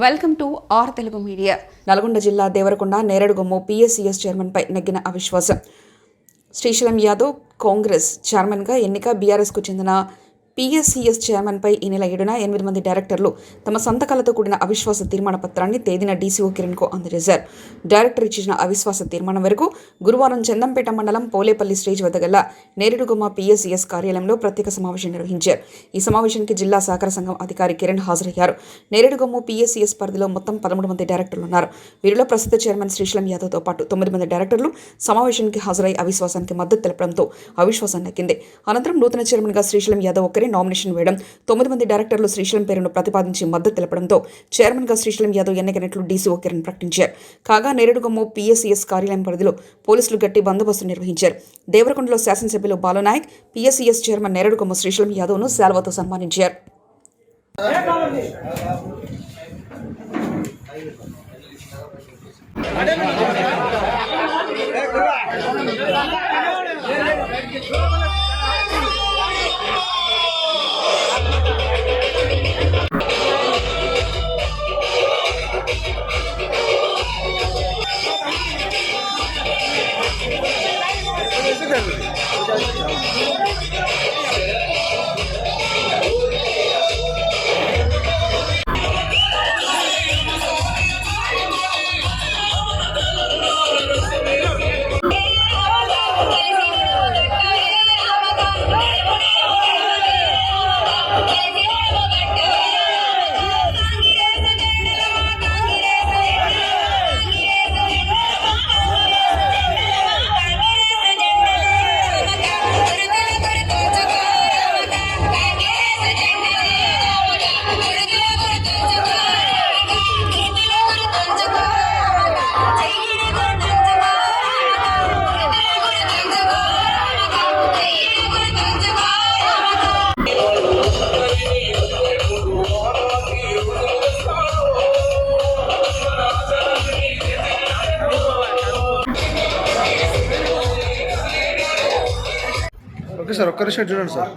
Welcome to our Telugu media. Nalgonda జిల్లా Devarakonda Neredugommu PSCS చైర్మన్పై నెగ్గిన అవిశ్వాసం. శ్రీశైలం యాదవ్ కాంగ్రెస్ చైర్మన్గా ఎన్నిక. బీఆర్ఎస్కు చెందిన పిఎస్సిఎస్ చైర్మన్పై ఈ నెల 7న 8 మంది డైరెక్టర్లు తమ సంతకాలతో కూడిన అవిశ్వాస తీర్మాన పత్రాన్ని తేదీన డీసీఓ కిరణ్కు అందజేశారు. డైరెక్టర్ ఇచ్చిన అవిశ్వాస తీర్మానం వరకు గురువారం చందంపేట మండలం పోలేపల్లి స్టేజ్ వద్ద గల నేరేడుగొమ్మ పిఎస్సిఎస్ కార్యాలయంలో ప్రత్యేక సమావేశం నిర్వహించారు. ఈ సమావేశానికి జిల్లా సహకార సంఘం అధికారి కిరణ్ హాజరయ్యారు. నేరేడుగొమ్మ పిఎస్సిఎస్ పరిధిలో మొత్తం 13 మంది డైరెక్టర్లు ఉన్నారు. వీరిలో ప్రస్తుత చైర్మన్ శ్రీశైలం యాదవ్తో పాటు 9 మంది డైరెక్టర్లు సమావేశానికి హాజరై అవిశ్వాసానికి మద్దతు తెలపడంతో అవిశ్వాసం నెగ్గింది. అనంతరం నూతన చైర్మన్గా శ్రీశైలం యాదవ్ నామినేషన్ వేయడం, 9 మంది డైరెక్టర్లు శ్రీశైలం పేరును ప్రతిపాదించి మద్దతు తెలపడంతో చైర్మన్గా శ్రీశైలం యాదవ్ ఎన్నికైనట్లు డీసీఓ కిరణ్ ప్రకటించారు. కాగా నేరేడుగొమ్మ పిఎస్సిఎస్ కార్యాలయం పరిధిలో పోలీసులు గట్టి బందోబస్తు నిర్వహించారు. దేవరకొండలో శాసనసభ్యులు బాలునాయక్ పిఎస్సిఎస్ చైర్మన్ నేరేడుగొమ్మ శ్రీశైలం యాదవ్ను శాల్వాతో సన్మానించారు. ఓకే సార్, ఒక్క నిమిషం చూడండి సార్.